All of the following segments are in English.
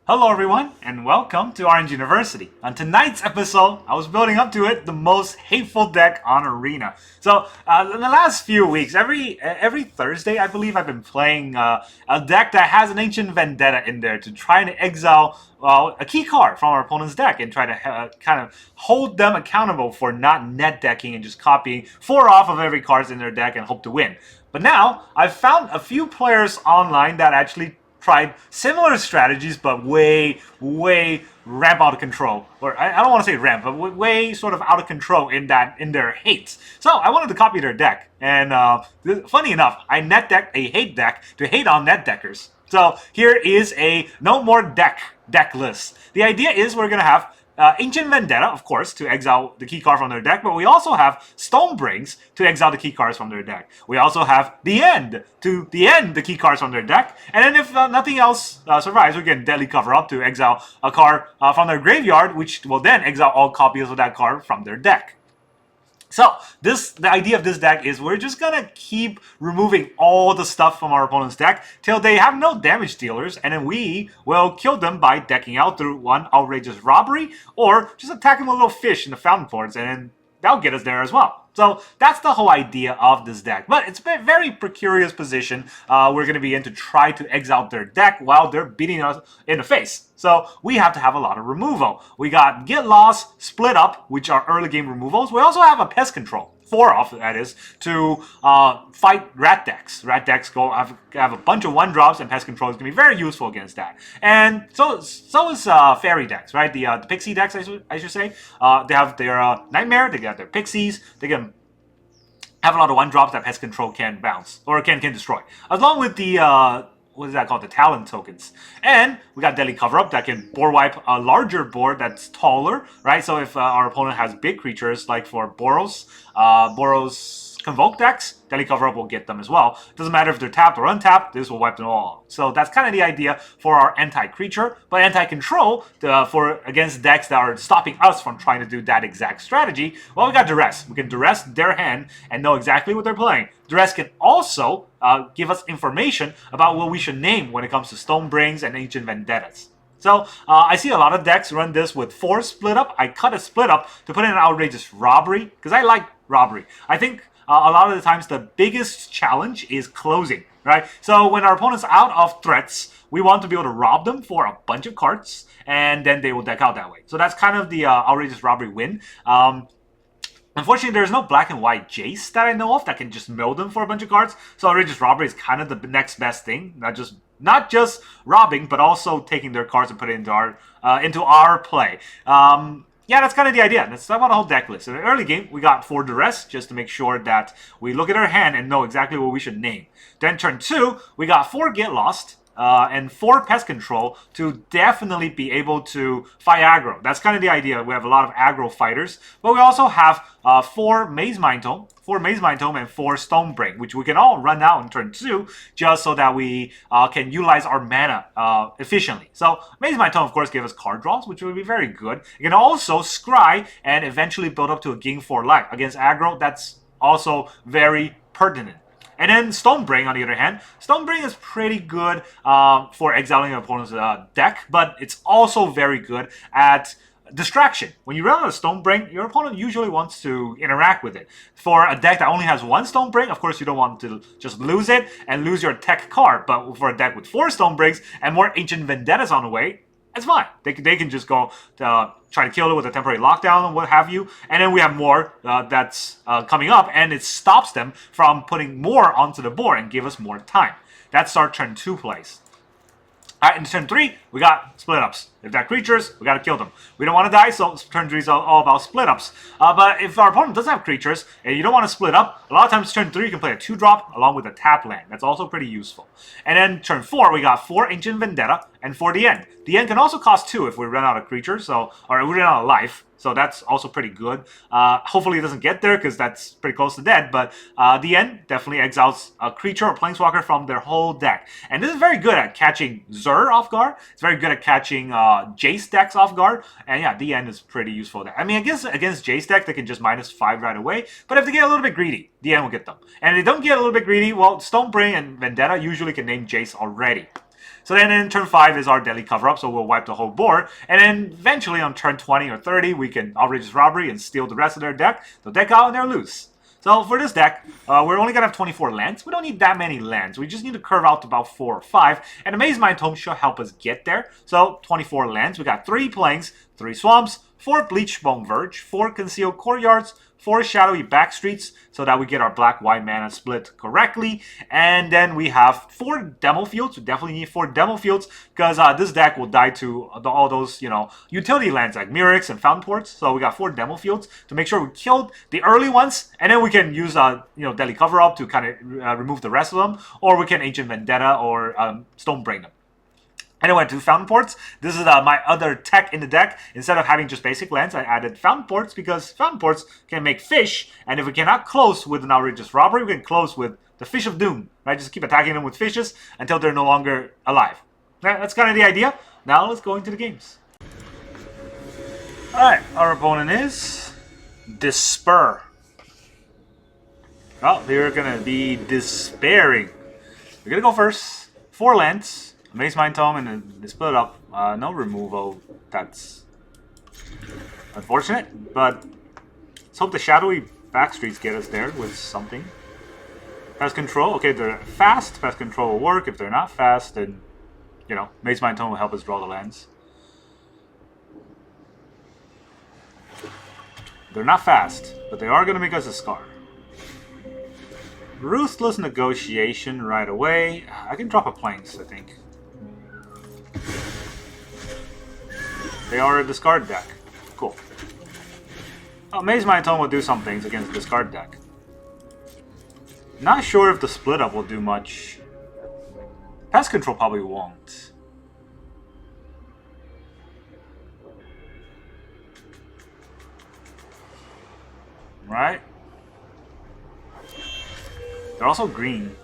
Hello everyone, and welcome to Orange University. On tonight's episode, I was building up to it, the most hateful deck on Arena. So, in the last few weeks, every Thursday, I believe I've been playing a deck that has an Ancient Vendetta in there to try and exile a key card from our opponent's deck and try to kind of hold them accountable for not net decking and just copying 4 off of every card in their deck and hope to win. But now, I've found a few players online that actually tried similar strategies, but way ramp out of control. Or I don't want to say ramp, but way sort of out of control in their hates. So I wanted to copy their deck, and funny enough, I net decked a hate deck to hate on net deckers. So here is a no more deck list. The idea is we're gonna have Ancient Vendetta, of course, to exile the key card from their deck, but we also have Stonebrings to exile the key cards from their deck. We also have the End to end the key cards from their deck, and then if nothing else survives, we can Deadly Cover Up to exile a card from their graveyard, which will then exile all copies of that card from their deck. So, the idea of this deck is we're just gonna keep removing all the stuff from our opponent's deck till they have no damage dealers, and then we will kill them by decking out through one Outrageous Robbery, or just attack them with a little fish in the Fountainports, and then that'll get us there as well. So that's the whole idea of this deck. But it's a very precarious position we're going to be in to try to exile their deck while they're beating us in the face. So we have to have a lot of removal. We got Get Lost, Split Up, which are early game removals. We also have a Pest Control. 4 off, that is, to fight rat decks. Rat decks have a bunch of 1-drops, and Pest Control is going to be very useful against that. And so is fairy decks, right? The pixie decks, I should say. They have their Nightmare, they got their pixies, they can have a lot of 1-drops that Pest Control can bounce, or can destroy. Along with the what is that called? The talent tokens. And we got Deadly Cover Up that can board wipe a larger board that's taller, right? So if our opponent has big creatures, like for Boros Convoke decks, Deadly Cover Up will get them as well. Doesn't matter if they're tapped or untapped, this will wipe them all. So that's kind of the idea for our anti-creature, but anti-control for against decks that are stopping us from trying to do that exact strategy. Well, we got Duress. We can Duress their hand and know exactly what they're playing. Duress can also give us information about what we should name when it comes to Stonebrings and Ancient Vendettas. So, I see a lot of decks run this with 4 Split Up. I cut a Split Up to put in an Outrageous Robbery, because I like Robbery. I think a lot of the times the biggest challenge is closing, right? So when our opponent's out of threats, we want to be able to rob them for a bunch of cards, and then they will deck out that way. So that's kind of the Outrageous Robbery win. Unfortunately, there's no black and white Jace that I know of that can just mill them for a bunch of cards. So Outrageous Robbery is kind of the next best thing. Not just robbing, but also taking their cards and putting it into our play. Yeah, that's kind of the idea. Let's talk about the whole deck list. In the early game, we got 4 Duress, just to make sure that we look at our hand and know exactly what we should name. Then turn 2, we got 4 Get Lost, and 4 Pest Control to definitely be able to fight aggro. That's kind of the idea. We have a lot of aggro fighters, but we also have 4 Mazemind Tome, 4 Mazemind Tome, and 4 Stonebring, which we can all run out in turn 2, just so that we can utilize our mana efficiently. So Mazemind Tome, of course, gives us card draws, which will be very good. You can also scry and eventually build up to a Gain 4 life. Against aggro, that's also very pertinent. And then Stonebring, on the other hand, Stonebring is pretty good for exiling an opponent's deck, but it's also very good at distraction. When you run out of Stonebring, your opponent usually wants to interact with it. For a deck that only has 1 Stonebring, of course you don't want to just lose it and lose your tech card, but for a deck with 4 Stonebrings and more Ancient Vendettas on the way, it's fine. They can just go try to kill it with a temporary lockdown and what have you. And then we have more that's coming up, and it stops them from putting more onto the board and give us more time. That's our turn 2 plays. In turn 3, we got Split Ups. If they're creatures, we gotta kill them. We don't want to die, so turn 3 is all about Split Ups. But if our opponent doesn't have creatures, and you don't want to split up, a lot of times turn 3 you can play a 2-drop along with a tap land. That's also pretty useful. And then turn 4, we got 4 Ancient Vendetta, and 4 the End. The End can also cost 2 if we run out of creatures, or we run out of life. So that's also pretty good. Hopefully it doesn't get there, because that's pretty close to dead. But the End definitely exiles a creature or planeswalker from their whole deck. And this is very good at catching Zur off guard. It's very good at catching Jace decks off guard. And yeah, the End is pretty useful there. I mean, I guess against Jace deck, they can just -5 right away. But if they get a little bit greedy, the End will get them. And if they don't get a little bit greedy, well, Stonebring and Vendetta usually can name Jace already. So then in turn 5 is our Deadly Cover-Up, so we'll wipe the whole board. And then eventually on turn 20 or 30, we can Outrageous Robbery and steal the rest of their deck. They'll deck out and they're loose. So for this deck, we're only going to have 24 lands. We don't need that many lands. We just need to curve out to about 4 or 5. And the Mazemind Tome should help us get there. So 24 lands. We got 3 plains, 3 swamps, 4 Bleachbone Verge, 4 Concealed Courtyards, 4 Shadowy Backstreets, so that we get our black-white mana split correctly. And then we have 4 Demo Fields. We definitely need 4 Demo Fields, because this deck will die to all those, utility lands like Mirrex and Fountainports. So we got 4 Demo Fields to make sure we killed the early ones, and then we can use, Deadly Cover-Up to kind of remove the rest of them, or we can Ancient Vendetta or Stonebrain them. Anyway, to Fountainports, this is my other tech in the deck. Instead of having just basic lands, I added Fountainports because Fountainports can make fish, and if we cannot close with an Outrageous Robbery, we can close with the Fish of Doom, right? Just keep attacking them with fishes until they're no longer alive. That's kind of the idea. Now let's go into the games. Alright, our opponent is Despair. Oh, they're going to be despairing. We're going to go first. 4 lands. Mazemind Tome and then they split it up. No removal. That's unfortunate, but let's hope the Shadowy Backstreets get us there with something. Pest Control. Okay, they're fast. Pest Control will work. If they're not fast, then, Mazemind Tome will help us draw the lands. They're not fast, but they are going to make us a Scar. Ruthless Negotiation right away. I can drop a Plains, I think. They are a discard deck. Cool. Oh, Mazemind Tome will do some things against the discard deck. Not sure if the split up will do much. Pest Control probably won't. Right? They're also green.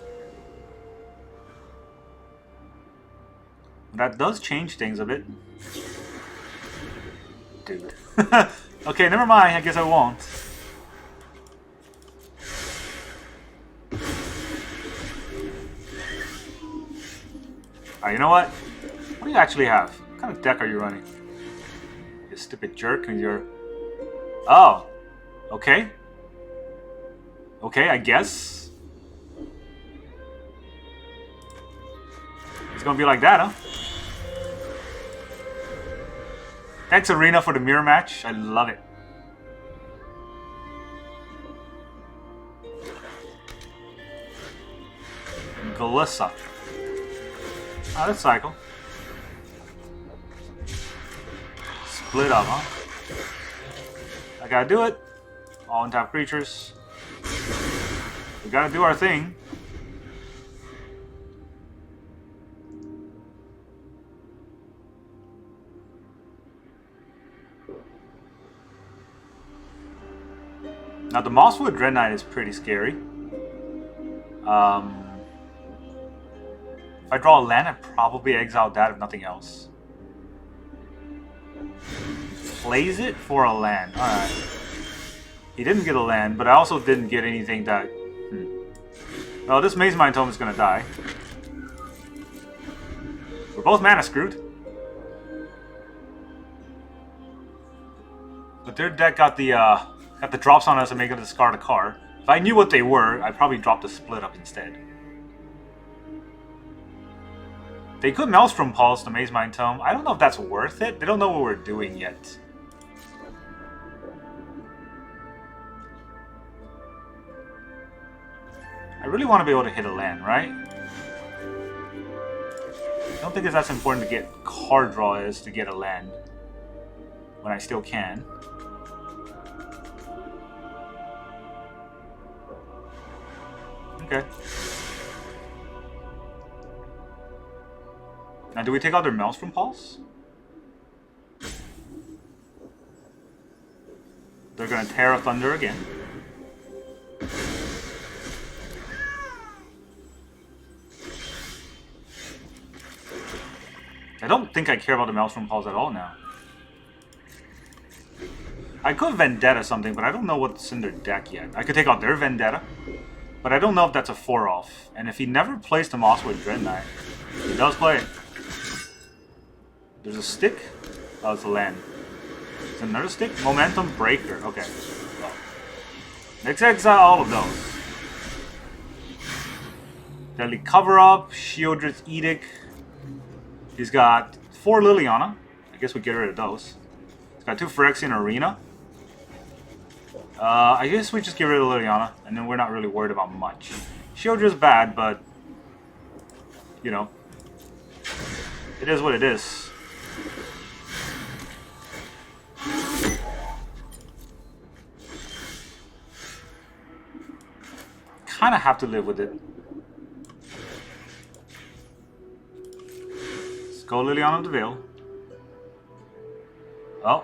That does change things a bit. Dude. Okay, never mind. I guess I won't. Alright, you know what? What do you actually have? What kind of deck are you running? You stupid jerk with your... Oh. Okay. Okay, I guess. It's gonna be like that, huh? Thanks, Arena, for the mirror match. I love it. Galissa. Oh, that's cycle. Split up, huh? I gotta do it. All untap creatures. We gotta do our thing. Now, the Mosswood Dread Knight is pretty scary. If I draw a land, I'd probably exile that if nothing else. Plays it for a land. Alright. He didn't get a land, but I also didn't get anything that... Well, this Mazemind Tome is going to die. We're both mana screwed. But their deck got the drops on us and make it discard a card. If I knew what they were, I'd probably drop the split up instead. They could Maelstrom Pulse the Mazemind Tome. I don't know if that's worth it. They don't know what we're doing yet. I really want to be able to hit a land, right? I don't think it's as important to get card draw as to get a land. When I still can. Okay. Now, do we take out their Maelstrom Pulse? They're going to Terra Thunder again. I don't think I care about the Maelstrom Pulse at all now. I could Vendetta something, but I don't know what's in their deck yet. I could take out their Vendetta, but I don't know if that's a 4-off. And if he never plays the Mosswood Dread Knight, he does play it. There's a stick. Oh, it's a land. It's another stick. Momentum Breaker. Okay. Well, let's exile all of those. Deadly Cover Up. Shieldred's Edict. He's got 4 Liliana. I guess we get rid of those. He's got 2 Phyrexian Arena. I guess we just get rid of Liliana, and then we're not really worried about much. Shieldred's bad, but you know, it is what it is. Kind of have to live with it. Let's go Liliana of the Veil. Oh.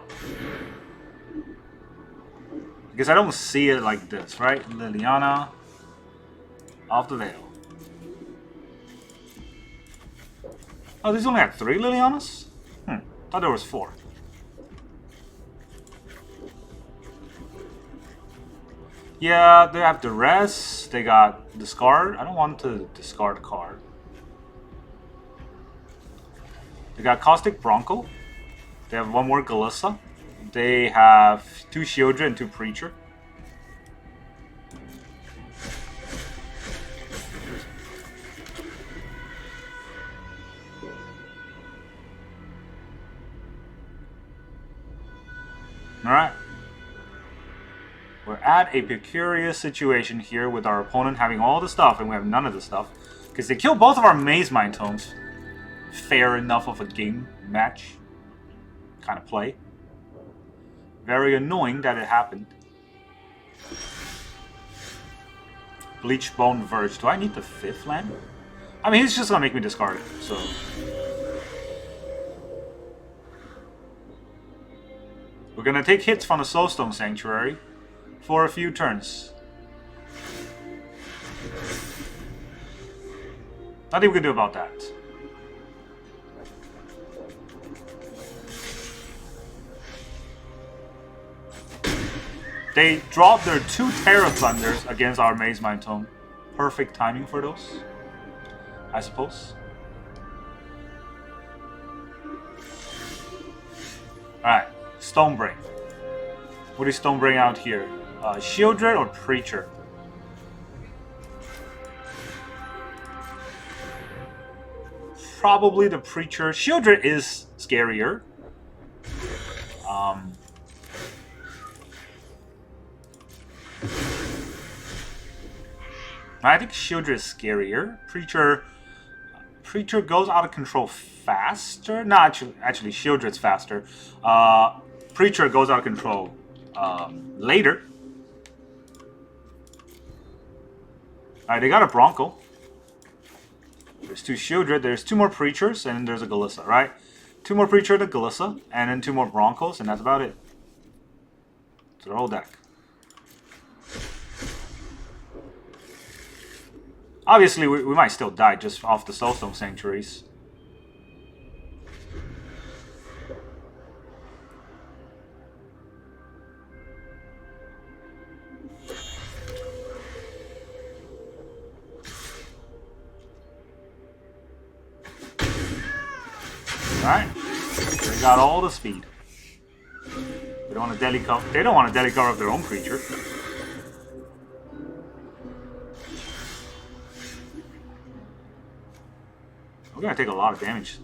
I guess I don't see it like this, right? Liliana of the Veil. Oh, these only had 3 Lilianas? Thought there was 4. Yeah, they have Duress. They got discard. I don't want to discard a card. They got Caustic Bronco. They have 1 more Galissa. They have 2 Shieldred and 2 Preacher. Alright. We're at a precarious situation here with our opponent having all the stuff and we have none of the stuff. Because they killed both of our Mazemind Tomes. Fair enough of a game match. Kind of play. Very annoying that it happened. Bleachbone Verge. Do I need the 5th land? I mean, he's just gonna make me discard it, so. We're gonna take hits from the Soulstone Sanctuary for a few turns. Nothing we can do about that. They dropped their 2 Terra Thunders against our Mazemind Tome. Perfect timing for those, I suppose. Alright, Stonebring. What is Stonebring out here? Shieldred or Preacher? Probably the Preacher. Shieldred is scarier. I think Shieldred is scarier. Preacher goes out of control faster. No, actually Shieldred's faster. Preacher goes out of control later. Alright, they got a Bronco. There's 2 Shieldred, there's 2 more Preachers, and then there's a Galissa, right? 2 more Preacher and a Galissa, and then 2 more Broncos, and that's about it. It's their whole deck. Obviously, we might still die just off the Soulstone Sanctuaries. Alright. They got all the speed. They don't want to deadly cover. They don't want to deadly cover of their own creature. We're gonna take a lot of damage.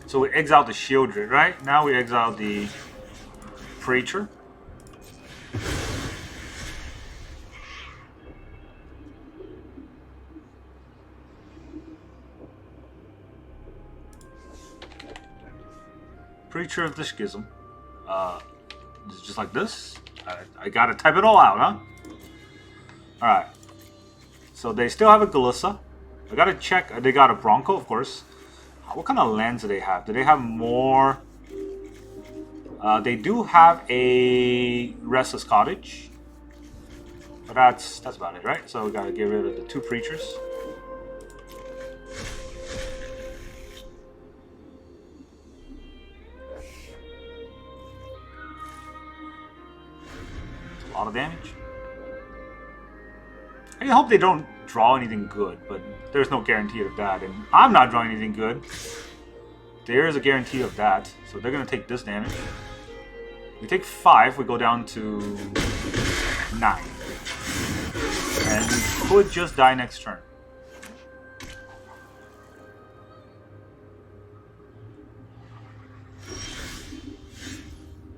So we exiled the Shieldred, right? Now we exile the Preacher. Preacher of the Schism. Just like this. I gotta type it all out, huh? Alright. So they still have a Galissa. I gotta check. They got a Bronco, of course. What kind of lands do they have? Do they have more? They do have a Restless Cottage. But that's about it, right? So we gotta get rid of the 2 Preachers. A lot of damage. I hope they don't draw anything good, but there's no guarantee of that. And I'm not drawing anything good. There is a guarantee of that. So they're going to take this damage. We take 5, we go down to 9. And we could just die next turn.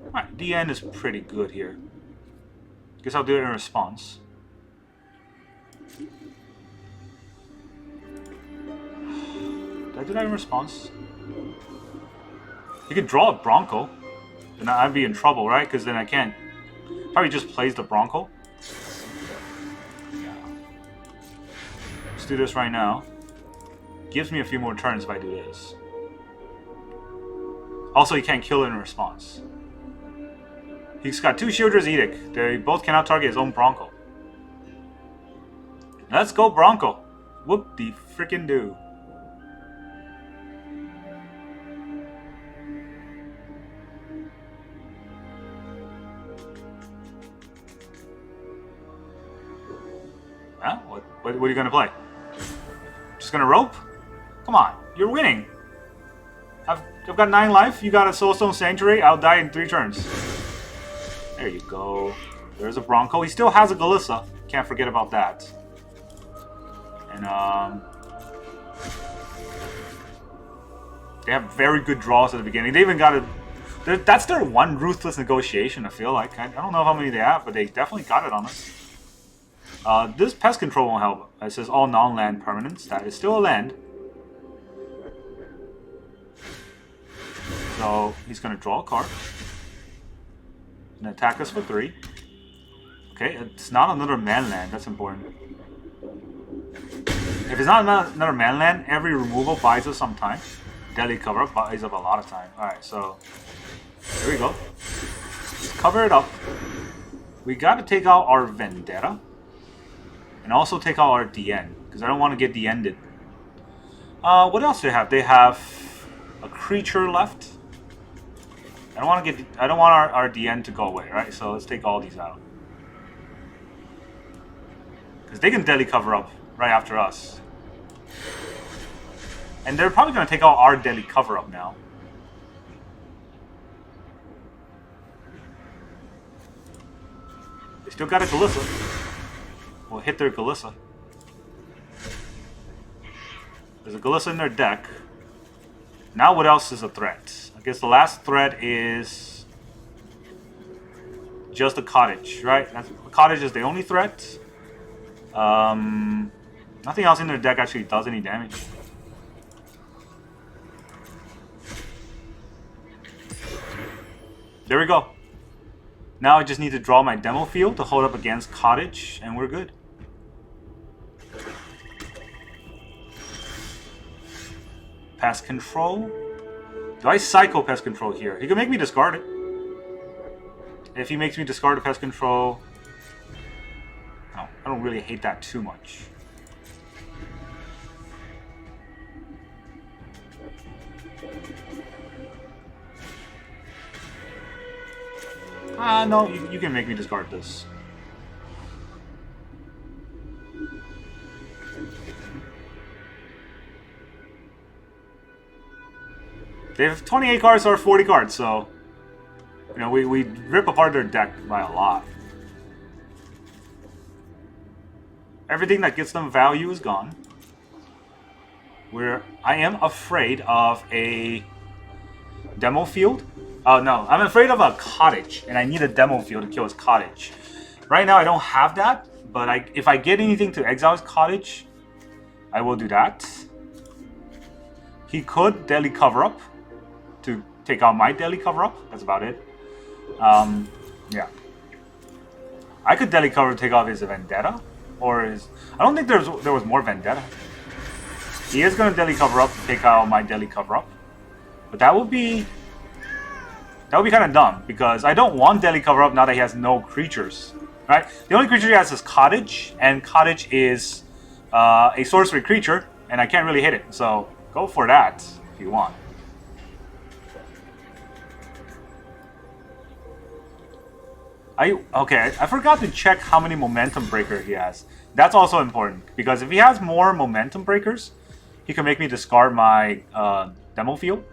Alright, the end is pretty good here. Guess I'll do it in response. Did I do that in response? You could draw a Bronco. Then I'd be in trouble, right? Because then I can't. Probably just plays the Bronco. Yeah. Let's do this right now. Gives me a few more turns if I do this. Also, he can't kill it in response. He's got 2 Sheoldred's Edict. They both cannot target his own Bronco. Let's go Bronco. Whoop de frickin' do. Huh? What are you gonna play? Just gonna rope? Come on, you're winning. I've got 9 life. You got a Soulstone Sanctuary. I'll die in 3 turns. There you go. There's a Bronco. He still has a Galissa. Can't forget about that. And they have very good draws at the beginning. They even got a. That's their one ruthless negotiation. I feel like I don't know how many they have, but they definitely got it on us. This Pest Control won't help. It says all non-land permanents. That is still a land. So he's going to draw a card. And attack us for 3. Okay, it's not another man land. That's important. If it's not another man land, every removal buys us some time. Deadly cover up buys up a lot of time. Alright, so here we go. Just cover it up. We got to take out our Vendetta. And also take out our DN. Because I don't want to get DN'd. What else do they have? They have a creature left. I don't want our DN to go away, right? So let's take all these out. Because they can deadly cover up right after us. And they're probably going to take out our deadly cover up now. They still got a Galissa. We'll hit their Galissa. There's a Galissa in their deck. Now what else is a threat? I guess the last threat is just a cottage, right? The cottage is the only threat. Nothing else in their deck actually does any damage. There we go. Now I just need to draw my demo field to hold up against cottage, and we're good. Pest Control. Do I Psycho Pest Control here? He can make me discard it. If he makes me discard the Pest Control... No, I don't really hate that too much. No, you can make me discard this. They have 28 cards or 40 cards, so... You know, we rip apart their deck by a lot. Everything that gets them value is gone. I am afraid of a demo field. Oh no, I'm afraid of a cottage, and I need a demo field to kill his cottage. Right now I don't have that, but if I get anything to exile his cottage, I will do that. He could deadly cover up to take out my deadly cover up. That's about it. Yeah. I could deadly cover to take out his Vendetta, or his. I don't think there was more Vendetta. He is gonna deadly cover up to take out my deadly cover up, but that would be kind of dumb because I don't want deadly cover up now that he has no creatures. Right? The only creature he has is Cottage, and Cottage is a sorcery creature, and I can't really hit it. So go for that if you want. Okay, I forgot to check how many Momentum Breaker he has. That's also important, because if he has more momentum breakers, he can make me discard my demo field.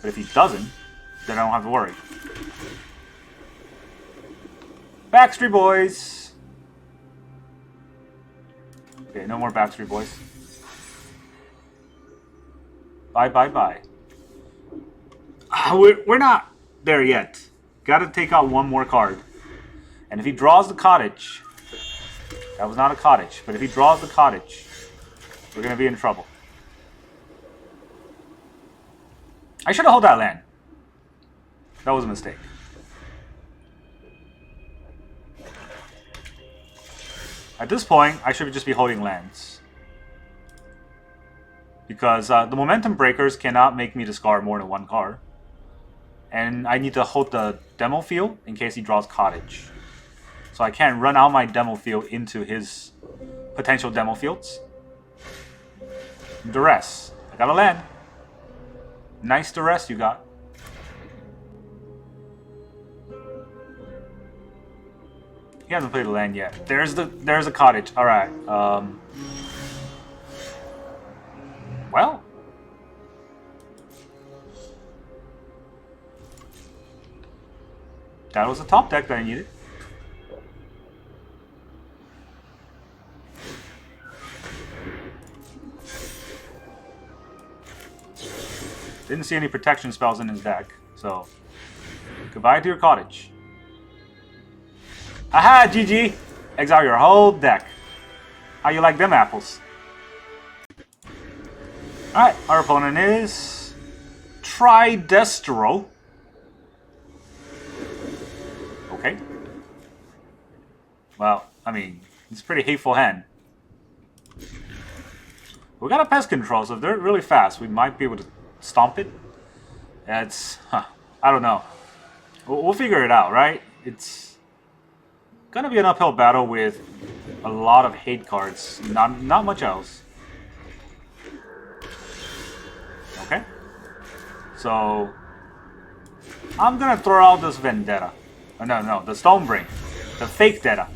But if he doesn't, then I don't have to worry. Backstreet Boys! Okay, no more Backstreet Boys. Bye, bye, bye. We're not there yet. Gotta take out one more card. And if he draws the cottage... That was not a cottage, but if he draws the cottage, we're gonna be in trouble. I should have held that land. That was a mistake. At this point, I should just be holding lands. Because the momentum breakers cannot make me discard more than one card. And I need to hold the demo field in case he draws cottage. So I can't run out my demo field into his potential demo fields. Duress. I got a land. Nice Duress you got. He hasn't played a land yet. There's a cottage. Alright. Well. That was the top deck that I needed. Didn't see any protection spells in his deck, so goodbye to your cottage. Aha, GG! Exile your whole deck. How you like them apples? Alright, our opponent is Tridestro. Okay. Well, I mean, it's a pretty hateful hand. We got a Pest Control, so if they're really fast, we might be able to stomp it. It's... I don't know. We'll figure it out, right? It's gonna be an uphill battle with a lot of hate cards. Not much else. Okay. So... I'm gonna throw out this Vendetta. Oh, no, the Stonebringer. The fake Detta.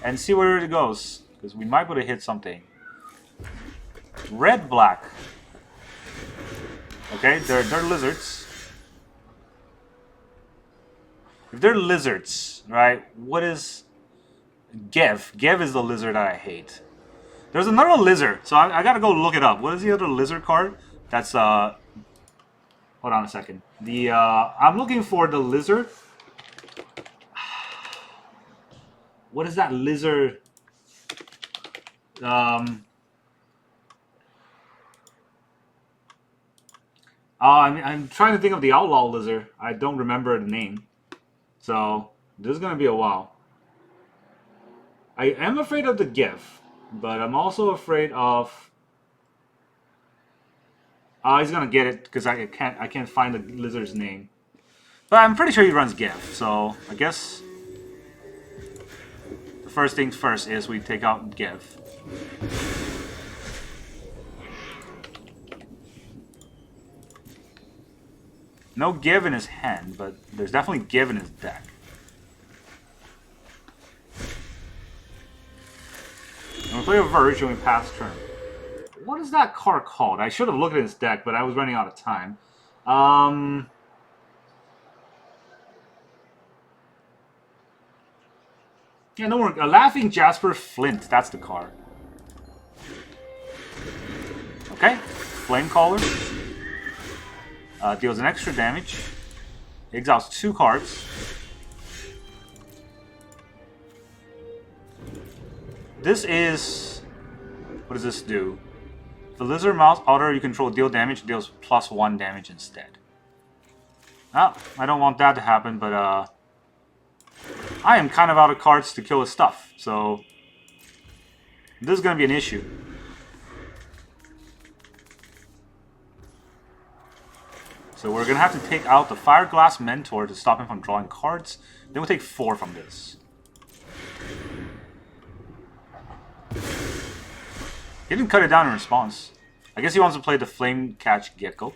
And see where it goes. Because we might be able to hit something. Red-black. Okay, they're lizards. If they're lizards, right, what is... Gev? Gev is the lizard that I hate. There's another lizard, so I gotta go look it up. What is the other lizard card? That's, hold on a second. I'm looking for the lizard. What is that lizard? I'm trying to think of the outlaw lizard. I don't remember the name. So, this is going to be a while. I am afraid of the GIF, but I'm also afraid of... he's going to get it because I can't find the lizard's name. But I'm pretty sure he runs GIF, so I guess... The first things first is we take out GIF. No give in his hand, but there's definitely give in his deck. And we play a Verge and we pass turn. What is that card called? I should have looked at his deck, but I was running out of time. Yeah, no more. A Laughing Jasper Flint. That's the card. Okay. Flamecaller. Deals an extra damage. Exiles 2 cards. This is... What does this do? The Lizard Mouse Outer you control deal damage, deals +1 damage instead. Oh, I don't want that to happen, but I am kind of out of cards to kill his stuff, so this is going to be an issue. So we're going to have to take out the Fireglass Mentor to stop him from drawing cards. Then we'll take 4 from this. He didn't cut it down in response. I guess he wants to play the Flame Catch Gecko.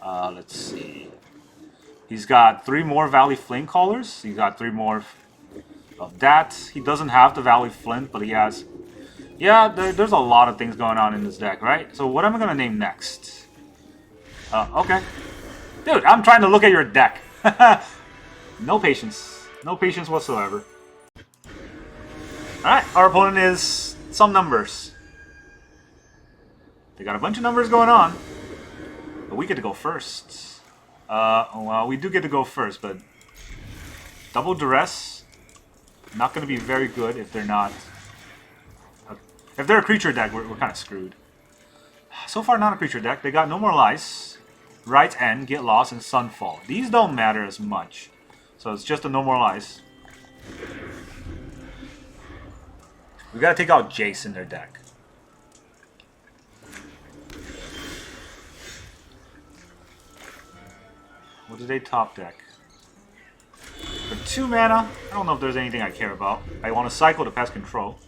Let's see. He's got 3 more Valley Flamecallers. He's got 3 more of that. He doesn't have the Valley Flint, but he has... Yeah, there's a lot of things going on in this deck, right? So what am I going to name next? Okay. Dude, I'm trying to look at your deck. No patience. No patience whatsoever. Alright, our opponent is some numbers. They got a bunch of numbers going on. But we get to go first. Well, we do get to go first, but... Double Duress. Not going to be very good if they're not... If they're a creature deck, we're kind of screwed. So far, not a creature deck. They got No More Lies, Right's End, Get Lost, and Sunfall. These don't matter as much. So it's just a No More Lies. We gotta take out Jace in their deck. What do they top deck? For 2 mana, I don't know if there's anything I care about. I want to cycle to Pest Control.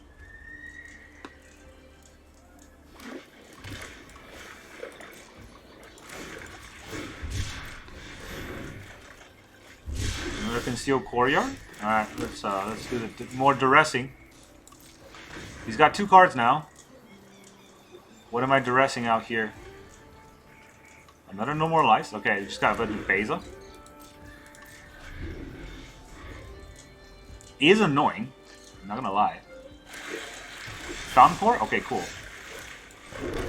Another Concealed Courtyard. Alright, let's do the more Duressing. He's got 2 cards now. What am I Duressing out here? Another No More Lies. Okay, just gotta do Beza. He is annoying. I'm not gonna lie. Fountainport? Okay, cool.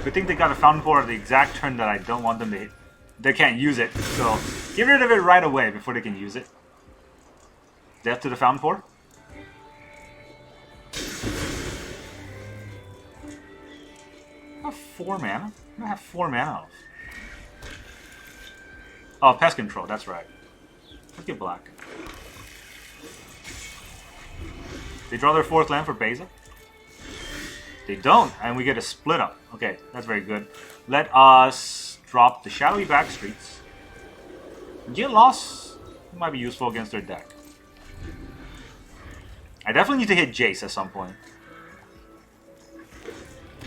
Good thing they got a Fountainport at the exact turn that I don't want them to hit. They can't use it, so get rid of it right away before they can use it. Death to the Fountainport. I have 4 mana. I have 4 mana off. Oh, Pest Control, that's right. Let's get black. They draw their 4th land for Beza. They don't, and we get a split up. Okay, that's very good. Let us drop the Shadowy Backstreets. Get Lost might be useful against their deck. I definitely need to hit Jace at some point.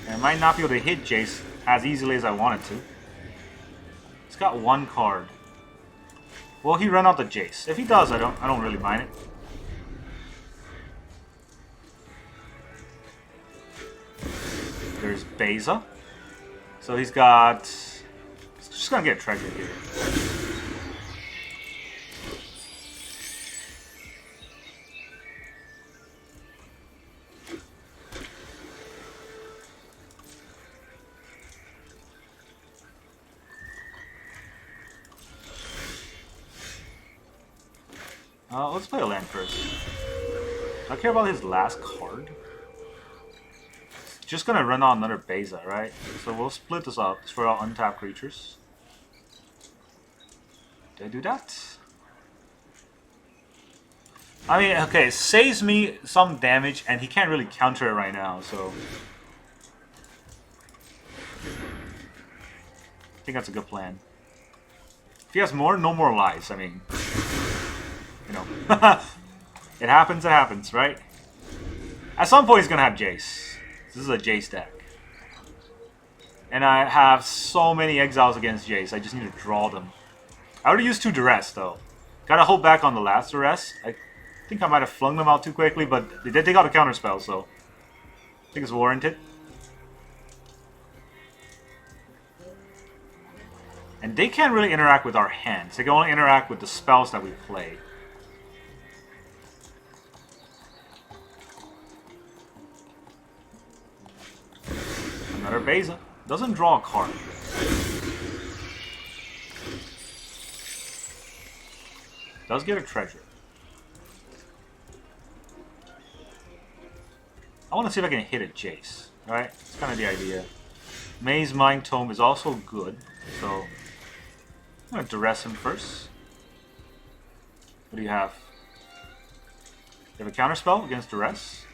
And I might not be able to hit Jace as easily as I wanted to. It's got 1 card. Will he run out the Jace? If he does, I don't really mind it. There's Beza. So he's got... He's just gonna get a treasure here. Let's play a land first. I care about his last card. Just gonna run out another Beza, right? So we'll split this up for our untapped creatures. Did I do that? I mean, okay, it saves me some damage, and he can't really counter it right now, so... I think that's a good plan. If he has more, No More Lies, I mean... You know, it happens, right? At some point, he's gonna have Jace. This is a Jace deck. And I have so many exiles against Jace, I just need to draw them. I already used 2 Duress, though. Gotta hold back on the last Duress. I think I might have flung them out too quickly, but they did take out a counterspell, so... I think it's warranted. And they can't really interact with our hands. They can only interact with the spells that we play. Another Beza. Doesn't draw a card. Does get a treasure. I want to see if I can hit a Jace. Alright? That's kind of the idea. Mazemind Tome is also good. So, I'm going to Duress him first. What do you have? You have a counterspell against Duress?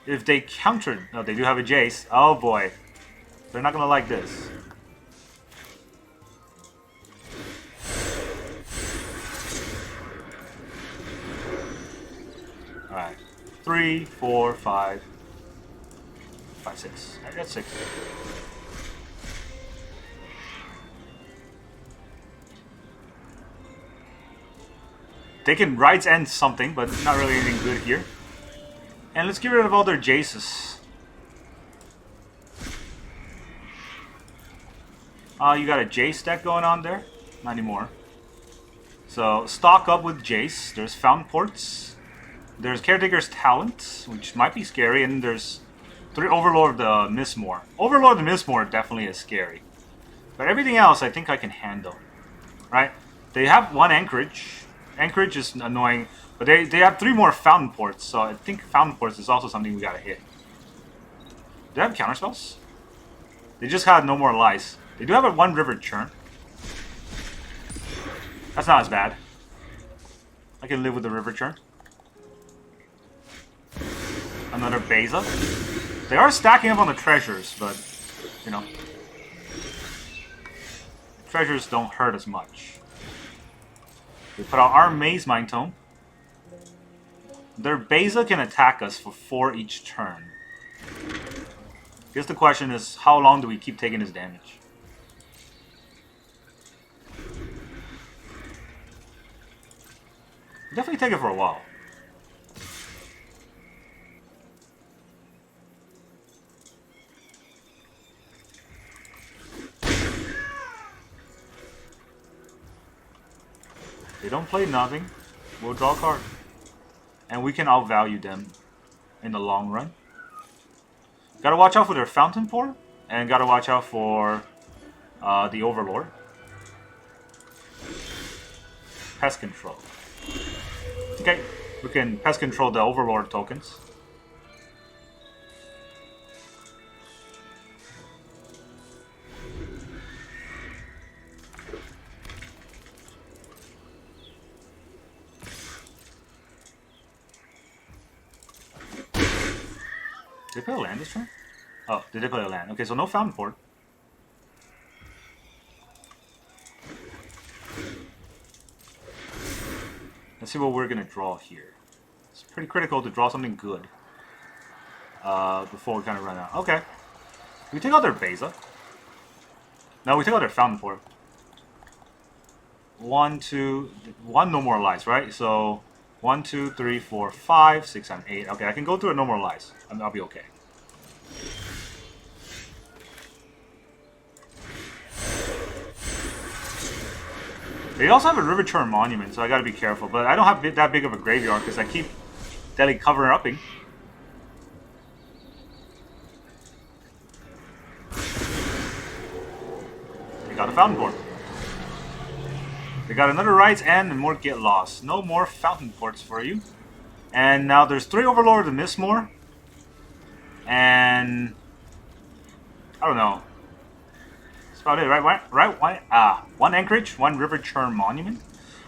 If they countered... No, they do have a Jace. Oh boy. They're not going to like this. Alright. 3, 4, 5... 5, 6. I got 6. They can rights end something, but not really anything good here. And let's get rid of all their Jaces. You got a Jace deck going on there? Not anymore. So, stock up with Jace. There's Fountainports. There's Caretaker's Talent, which might be scary. And there's 3 Overlord of the Mistmore. Overlord of the Mistmore definitely is scary. But everything else I think I can handle. Right? They have 1 Anchorage. Anchorage is annoying. But they have 3 more Fountainports. So I think Fountainports is also something we gotta hit. Do they have counterspells? They just had no more lies. They do have a 1 River Churn. That's not as bad. I can live with the River Churn. Another Beza. They are stacking up on the treasures, but, you know. Treasures don't hurt as much. We put out our Mazemind Tome. Their Beza can attack us for 4 each turn. Guess the question is, how long do we keep taking this damage? Definitely take it for a while. They don't play nothing. We'll draw a card. And we can outvalue them in the long run. Gotta watch out for their Fountainport. And gotta watch out for the Overlord. Pest Control. Okay, we can Pest Control the Overlord tokens. Did they play a land this turn? Oh, did they play a land? Okay, so no Fountainport. Let's see what we're going to draw here. It's pretty critical to draw something good before we kind of run out. Okay. We take out their Beza. No, we take out their Fountainport. 1, 2, 1 no more lies, right? So 1, 2, 3, 4, 5, 6, 7, 8. Okay, I can go through it no more lies. I'll be okay. They also have a River Churn Monument, so I gotta be careful. But I don't have that big of a graveyard because I keep deadly covering-upping. They got a Fountainport. They got another Rights and more Get Lost. No more Fountainports for you. And now there's 3 Overlord of the Mistmore. And I don't know. That's about it, right? 1 Anchorage, 1 River Churn Monument.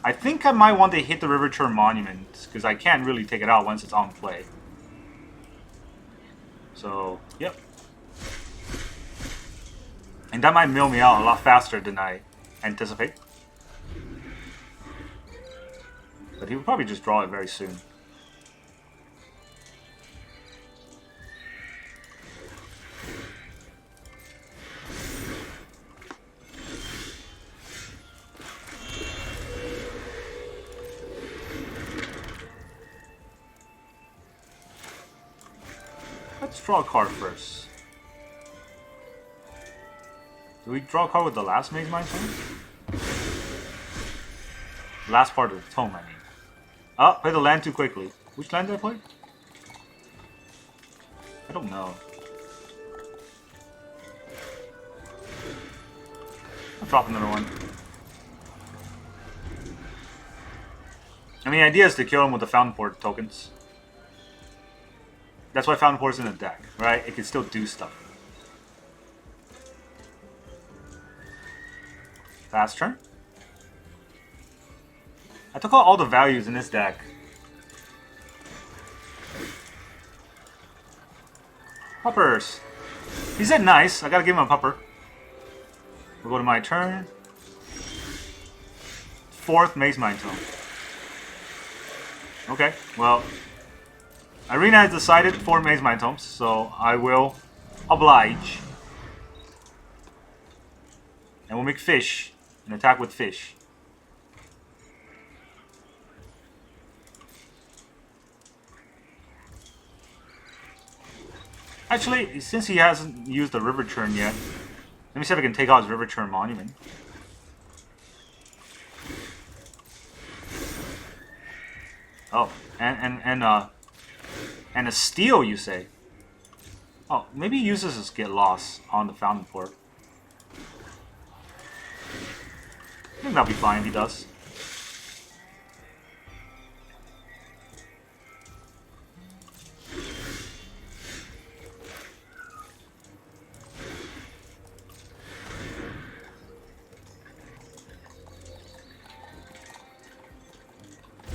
I think I might want to hit the River Churn Monument because I can't really take it out once it's on play. So, yep. And that might mill me out a lot faster than I anticipate. But he will probably just draw it very soon. Let's draw a card first. Do we draw a card with the last Mazemind Tome? Last part of the tome, I mean. Oh, play the land too quickly. Which land did I play? I don't know. I'll drop another one. I mean, the idea is to kill him with the Fountainport tokens. That's why Fountainport's in the deck, right? It can still do stuff. Fast turn. I took out all the values in this deck. Puppers. He said nice. I gotta give him a pupper. We'll go to my turn. 4th Mazemind Tome. Okay, well, Arena has decided 4 Mazemind Tomes, so I will oblige. And we'll make fish and attack with fish. Actually, since he hasn't used the River Churn yet, let me see if I can take out his River Churn Monument. Oh, and a steal, you say? Oh, maybe he uses his Get Lost on the Fountainport. I think that'll be fine if he does.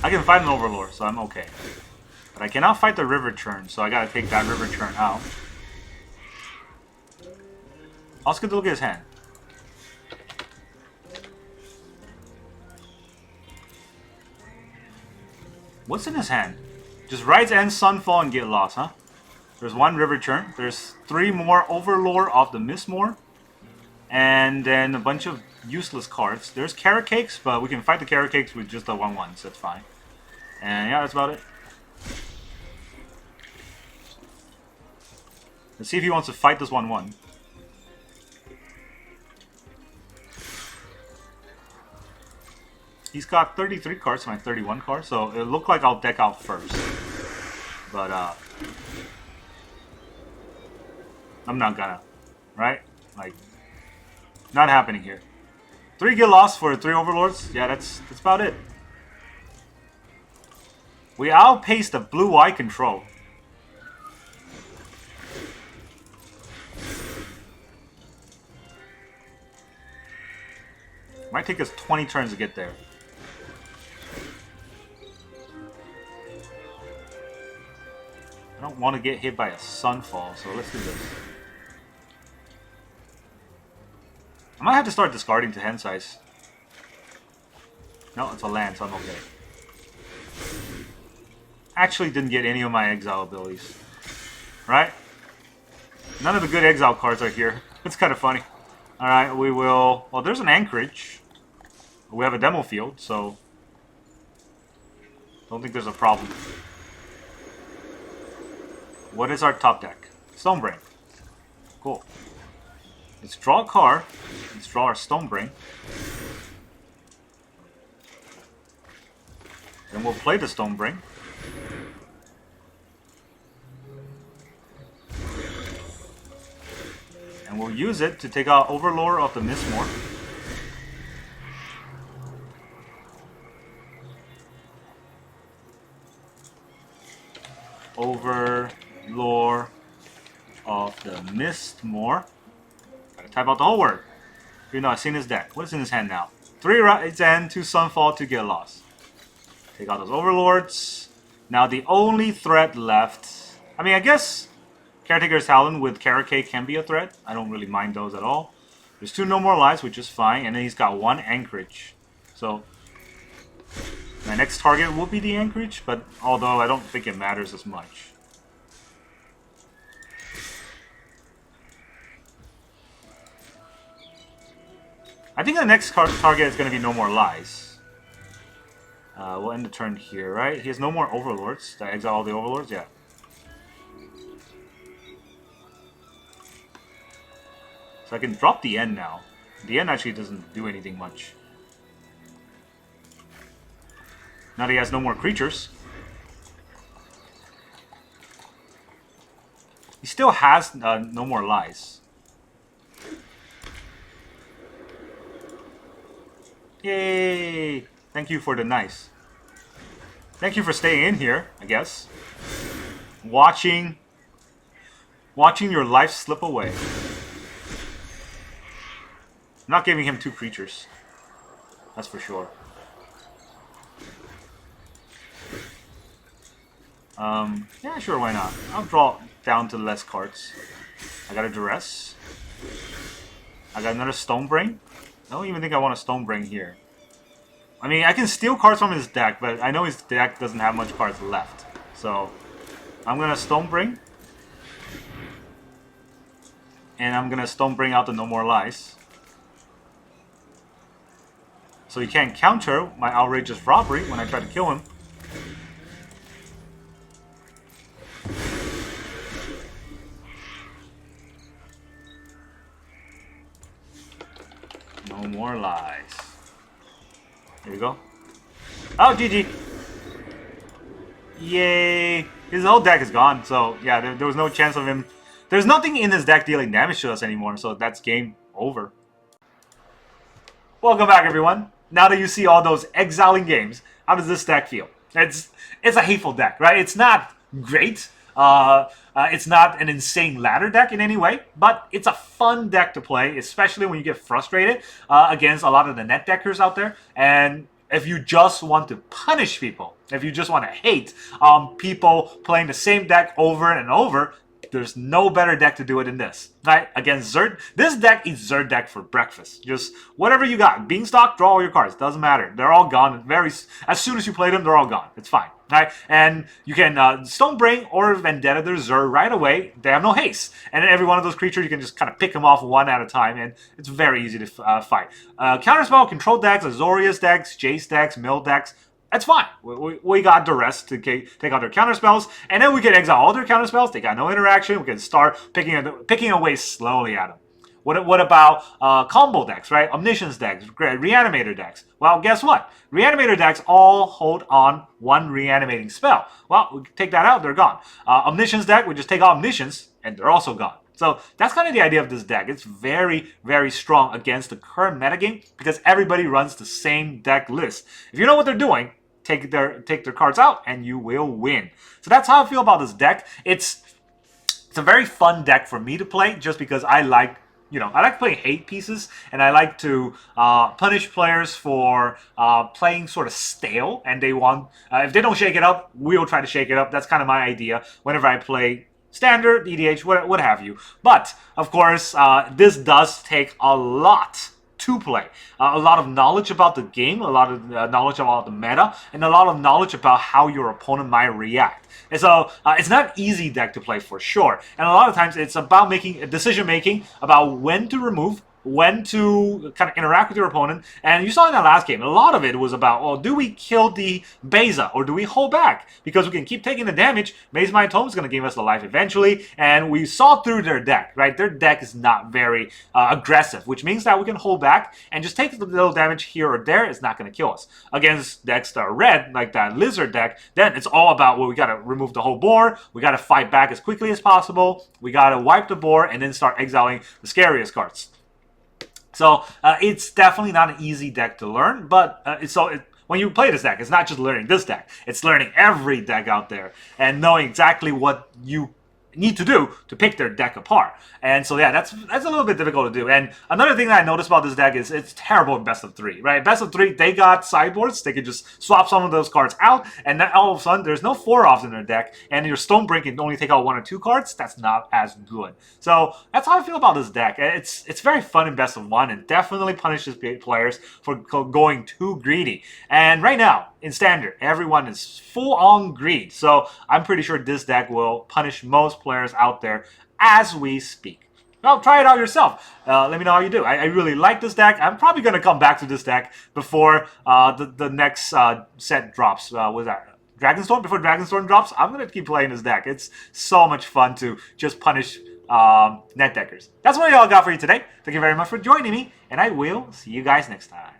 I can fight an Overlord, so I'm okay. But I cannot fight the River Churn, so I gotta take that River Churn out. Also good to look at his hand. What's in his hand? Just Rites and Sunfall and Get Lost, huh? There's one River Churn. There's 3 more Overlord of the Mistmoor. And then a bunch of useless cards. There's Carrot Cakes, but we can fight the Carrot Cakes with just the 1/1s, so that's fine. And yeah, that's about it. Let's see if he wants to fight this 1/1. He's got 33 cards to my 31 cards, so it looked like I'll deck out first. But, I'm not gonna. Right? Like, not happening here. 3 Get Lost for 3 Overlords? Yeah, that's about it. We outpaced the blue-white control. Might take us 20 turns to get there. I don't want to get hit by a Sunfall, so let's do this. I might have to start discarding to hand size. No, it's a land, so I'm okay. Actually didn't get any of my Exile abilities. Right? None of the good Exile cards are here. It's kind of funny. Alright, we will... Well, there's an Anchorage. We have a Demo Field, so... Don't think there's a problem. What is our top deck? Stonebrain. Cool. Let's draw a card. Let's draw our Stonebrain. Then we'll play the Stonebrain. And we'll use it to take out Overlord of the Mistmoor. Overlord of the Mistmoor. Gotta type out the whole word. You know, I've seen his deck. What's in his hand now? 3 Rites and 2 Sunfall to Get Lost. Take out those Overlords. Now the only threat left... I mean, I guess Caretaker's Talon with Carrot Cake can be a threat. I don't really mind those at all. There's 2 No More Lives, which is fine. And then he's got 1 Anchorage. So, my next target will be the Anchorage, but although I don't think it matters as much. I think the next target is going to be No More Lies. We'll end the turn here, right? He has no more Overlords. Did I exile all the Overlords? Yeah. So I can drop the End now. The End actually doesn't do anything much. Now that he has no more creatures. He still has No More Lies. Yay! Thank you for the nice. Thank you for staying in here, I guess. Watching your life slip away. I'm not giving him 2 creatures. That's for sure. Yeah, sure, why not? I'll draw down to less cards. I got a Duress. I got another Stonebrain. I don't even think I want a Stonebrain here. I mean, I can steal cards from his deck, but I know his deck doesn't have much cards left. So, I'm gonna Stonebrain. And I'm gonna Stonebrain out the No More Lies. So he can't counter my Outrageous Robbery when I try to kill him. No more lies. Here we go. Oh, GG. Yay. His whole deck is gone, so yeah, there was no chance of him. There's nothing in his deck dealing damage to us anymore, so that's game over. Welcome back, everyone. Now that you see all those exiling games, how does this deck feel? It's a hateful deck, right? It's not great. It's not an insane ladder deck in any way, but it's a fun deck to play, especially when you get frustrated against a lot of the net deckers out there. And if you just want to punish people, if you just want to hate people playing the same deck over and over, there's no better deck to do it than this, right? Against Zerd. This deck is Zerd deck for breakfast. Just whatever you got. Beanstalk, draw all your cards. Doesn't matter. They're all gone. As soon as you play them, they're all gone. It's fine, right? And you can Stonebring or Vendetta their Zerd right away. They have no haste. And then every one of those creatures, you can just kind of pick them off one at a time, and it's very easy to fight. Counterspell, control decks, Azorius decks, Jace decks, Mill decks. That's fine. We got Duress to take out their counterspells, and then we can exile all their counterspells. They got no interaction. We can start picking away slowly at them. What about combo decks, right? Omniscience decks, Reanimator decks. Well, guess what? Reanimator decks all hold on one reanimating spell. Well, we take that out, they're gone. Omniscience deck, we just take out Omniscience, and they're also gone. So that's kind of the idea of this deck. It's very, very strong against the current metagame because everybody runs the same deck list. If you know what they're doing, take their cards out and you will win. So that's how I feel about this deck. It's a very fun deck for me to play just because I like playing hate pieces, and I like to punish players for playing sort of stale, and they want, if they don't shake it up, we'll try to shake it up. That's kind of my idea whenever I play Standard, EDH, what have you. But, of course, this does take a lot to play. A lot of knowledge about the game, a lot of knowledge about the meta, and a lot of knowledge about how your opponent might react. And so it's not an easy deck to play for sure. And a lot of times it's about making decision-making about when to remove, when to kind of interact with your opponent. And you saw in that last game, a lot of it was about, well, do we kill the Beza or do we hold back? Because we can keep taking the damage. Mazemind Tome is going to give us the life eventually. And we saw through their deck, right? Their deck is not very aggressive, which means that we can hold back and just take a little damage here or there. It's not going to kill us. Against decks that are red, like that Lizard deck, then it's all about, well, we got to remove the whole board. We got to fight back as quickly as possible. We got to wipe the board and then start exiling the scariest cards. So it's definitely not an easy deck to learn, but when you play this deck, it's not just learning this deck. It's learning every deck out there and knowing exactly what you need to do to pick their deck apart. And so yeah, that's a little bit difficult to do. And another thing that I noticed about this deck is it's terrible in best of 3, right? Best of 3, they got sideboards. They could just swap some of those cards out, and then all of a sudden there's no 4-offs in their deck, and your Stonebring can only take out 1 or 2 cards. That's not as good. So that's how I feel about this deck. It's very fun in best of 1 and definitely punishes players for going too greedy. And right now, in Standard, everyone is full on greed. So I'm pretty sure this deck will punish most players out there as we speak. Well, try it out yourself. Let me know how you do. I really like this deck. I'm probably going to come back to this deck before the next set drops. Was that Dragonstorm? Before Dragonstorm drops, I'm going to keep playing this deck. It's so much fun to just punish net deckers. That's what y'all got for you today. Thank you very much for joining me, and I will see you guys next time.